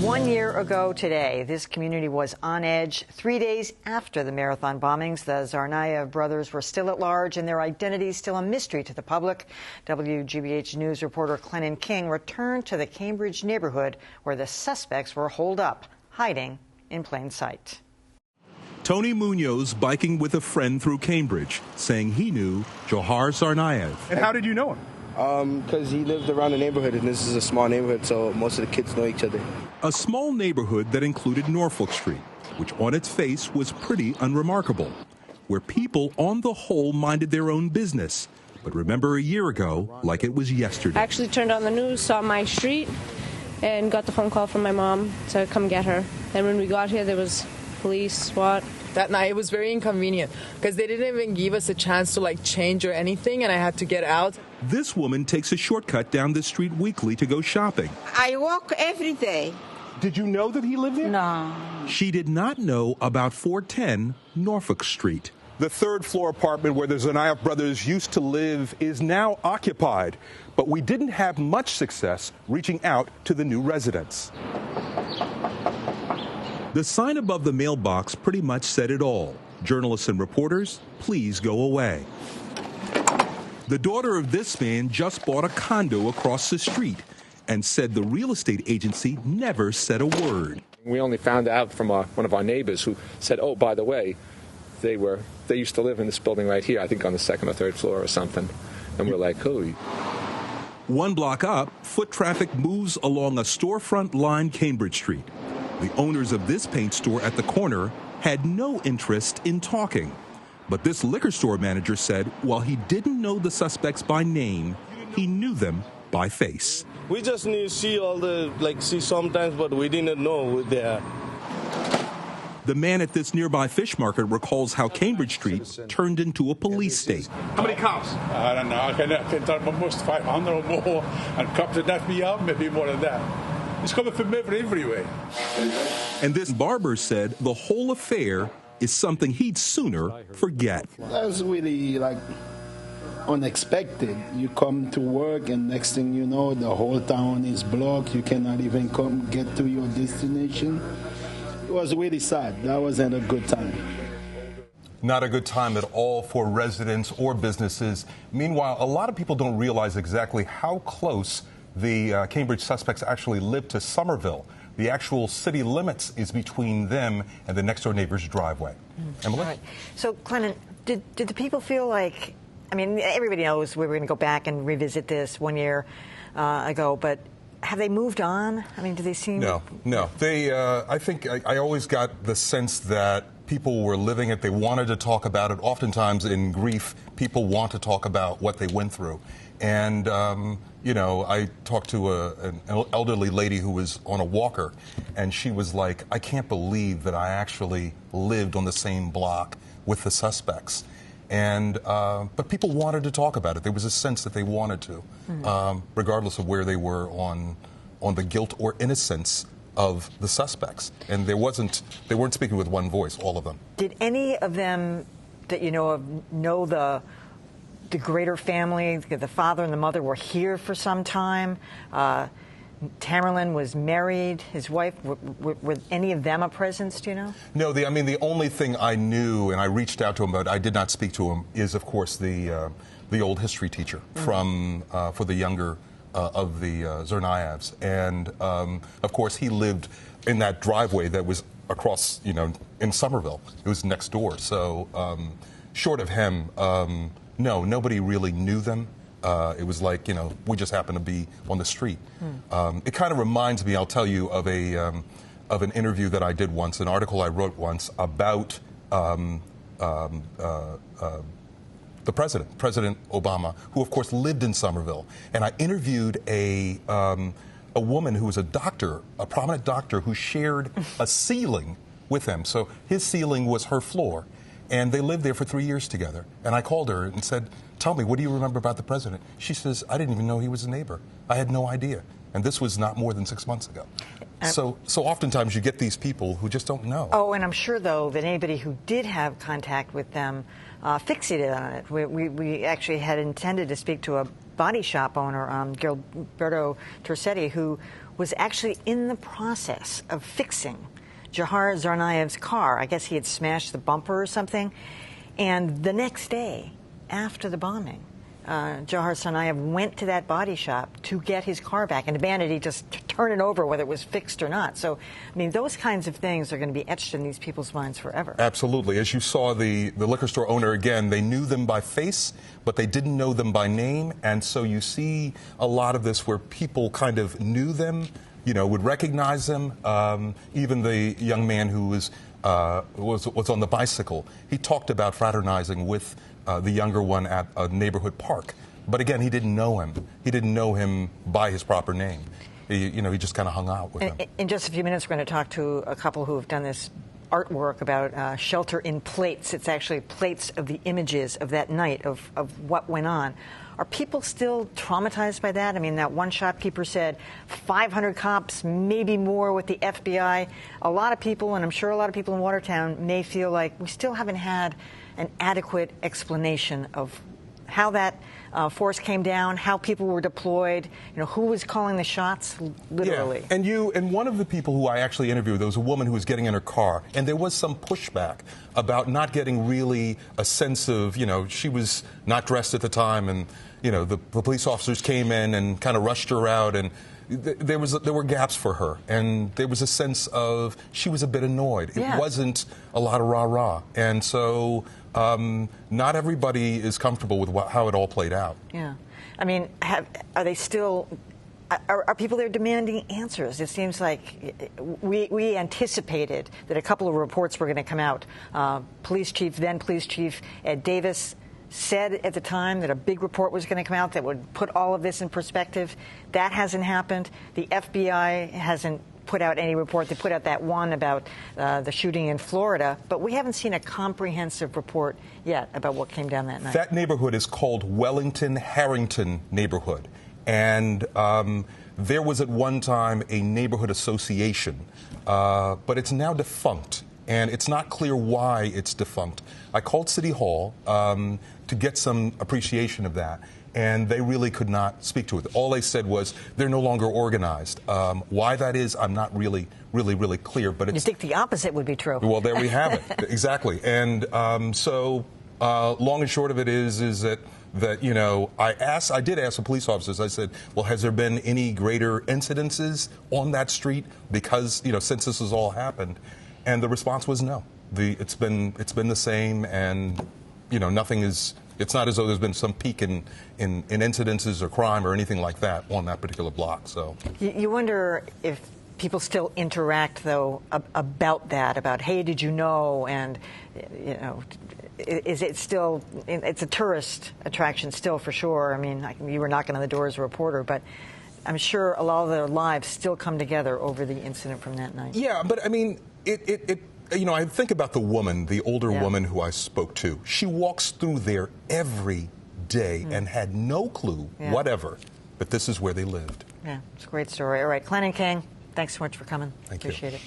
1 year ago today, this community was on edge. 3 days after the marathon bombings, the Tsarnaev brothers were still at large and their identities still a mystery to the public. WGBH News reporter Clennon King returned to the Cambridge neighborhood where the suspects were holed up, hiding in plain sight. Tony Munoz biking with a friend through Cambridge, saying he knew Johar Tsarnaev. And how did you know him? Because he lived around the neighborhood, and this is a small neighborhood, so most of the kids know each other. A small neighborhood that included Norfolk Street, which on its face was pretty unremarkable, where people on the whole minded their own business. But remember a year ago, like it was yesterday. I actually turned on the news, saw my street, and got the phone call from my mom to come get her. And when we got here, there was police, SWAT. That night, it was very inconvenient because they didn't even give us a chance to change or anything, and I had to get out. This woman takes a shortcut down this street weekly to go shopping. I walk every day. Did you know that he lived there? No. She did not know about 410 Norfolk Street. The third-floor apartment where the Tsarnaev brothers used to live is now occupied, but we didn't have much success reaching out to the new residents. The sign above the mailbox pretty much said it all. Journalists and reporters, please go away. The daughter of this man just bought a condo across the street and said the real estate agency never said a word. We only found out from one of our neighbors who said, oh, by the way, they used to live in this building right here, I think on the second or third floor or something. And we're like, oh. 1 block up, foot traffic moves along a storefront-lined Cambridge Street. The owners of this paint store at the corner had no interest in talking. But this liquor store manager said while he didn't know the suspects by name, he knew them by face. We just need to see see sometimes, but we didn't know who they are. The man at this nearby fish market recalls how Cambridge Street turned into a police state. How many cops? I don't know. I can tell almost 500 or more, and cops that left me out, maybe more than that. It's coming from everywhere. And this barber said the whole affair is something he'd sooner forget. That's really unexpected. You come to work and next thing you know, the whole town is blocked. You cannot even get to your destination. It was really sad. That wasn't a good time. Not a good time at all for residents or businesses. Meanwhile, a lot of people don't realize exactly how close the Cambridge suspects actually lived to Somerville. The actual city limits is between them and the next-door neighbor's driveway. Emily? All right. So, Clennon, did the people feel like, I mean, everybody knows we were going to go back and revisit this 1 year ago, but have they moved on? I mean, do they seem... No. I think I always got the sense that people were living it. They wanted to talk about it. Oftentimes in grief, people want to talk about what they went through. And, I talked to an elderly lady who was on a walker, and she was like, I can't believe that I actually lived on the same block with the suspects. And but people wanted to talk about it. There was a sense that they wanted to, regardless of where they were on the guilt or innocence of the suspects. And they weren't speaking with one voice, all of them. Did any of them that you know of know the greater family? The father and the mother were here for some time. Tamerlan was married. His wife, were any of them a presence, do you know? No, the only thing I knew, and I reached out to him, but I did not speak to him, is, of course, the old history teacher from for the younger of the Tsarnaevs. And, of course, he lived in that driveway that was across, in Somerville. It was next door. So short of him, no, nobody really knew them. It was like, we just happened to be on the street. It kind of reminds me, I'll tell you, of an interview that I did once, an article I wrote once about the President Obama, who, of course, lived in Somerville. And I interviewed a woman who was a doctor, a prominent doctor, who shared a ceiling with him. So his ceiling was her floor. And they lived there for 3 years together. And I called her and said, tell me, what do you remember about the president? She says, I didn't even know he was a neighbor. I had no idea. And this was not more than 6 months ago. So oftentimes you get these people who just don't know. Oh, and I'm sure, though, that anybody who did have contact with them fixated on it. We actually had intended to speak to a body shop owner, Gilberto Tercetti, who was actually in the process of fixing Jahar Tsarnaev's car. I guess he had smashed the bumper or something. And the next day, after the bombing, Jahar Tsarnaev went to that body shop to get his car back and demanded he just turn it over whether it was fixed or not. So, I mean, those kinds of things are going to be etched in these people's minds forever. Absolutely. As you saw, the liquor store owner, again, they knew them by face, but they didn't know them by name. And so you see a lot of this where people kind of knew them, you know, would recognize them. Even the young man who was on the bicycle, he talked about fraternizing with the younger one at a neighborhood park. But again, he didn't know him. He didn't know him by his proper name. He just kind of hung out with him. In just a few minutes, we're going to talk to a couple who have done this artwork about shelter in plates. It's actually plates of the images of that night, of what went on. Are people still traumatized by that? I mean, that one shopkeeper said 500 cops, maybe more with the FBI. A lot of people, and I'm sure a lot of people in Watertown, may feel like we still haven't had an adequate explanation of how that force came down, how people were deployed, you know, who was calling the shots, literally. Yeah. And one of the people who I actually interviewed, there was a woman who was getting in her car, and there was some pushback about not getting really a sense of, you know, she was not dressed at the time, and, you know, the police officers came in and kind of rushed her out, and there were gaps for her, and there was a sense of she was a bit annoyed. Yeah. It wasn't a lot of rah-rah. And so not everybody is comfortable with how it all played out. Yeah. I mean, are they still... Are people there demanding answers? It seems like we anticipated that a couple of reports were going to come out. Then Police Chief Ed Davis said at the time that a big report was going to come out that would put all of this in perspective. That hasn't happened. The FBI hasn't put out any report. They put out that one about the shooting in Florida, but we haven't seen a comprehensive report yet about what came down that night. That neighborhood is called Wellington-Harrington neighborhood. And there was at one time a neighborhood association, but it's now defunct. And it's not clear why it's defunct. I called City Hall to get some appreciation of that, and they really could not speak to it. All they said was they're no longer organized. Why that is, I'm not really clear. But you think the opposite would be true? Well, there we have it. Exactly. And so long and short of it is that you know, I did ask the police officers. I said, well, has there been any greater incidences on that street because, you know, since this has all happened? And the response was no. It's been the same, and, you know, nothing is. It's not as though there's been some peak in incidences or crime or anything like that on that particular block. So you wonder if people still interact, though, about that, about, hey, did you know? And, you know, is it still, it's a tourist attraction still for sure. I mean, you were knocking on the door as a reporter, but I'm sure a lot of their lives still come together over the incident from that night. Yeah, but I mean, you know, I think about the woman, the older woman who I spoke to. She walks through there every day and had no clue, whatever, that this is where they lived. Yeah, it's a great story. All right, Clennon King, thanks so much for coming. Thank you. Appreciate it.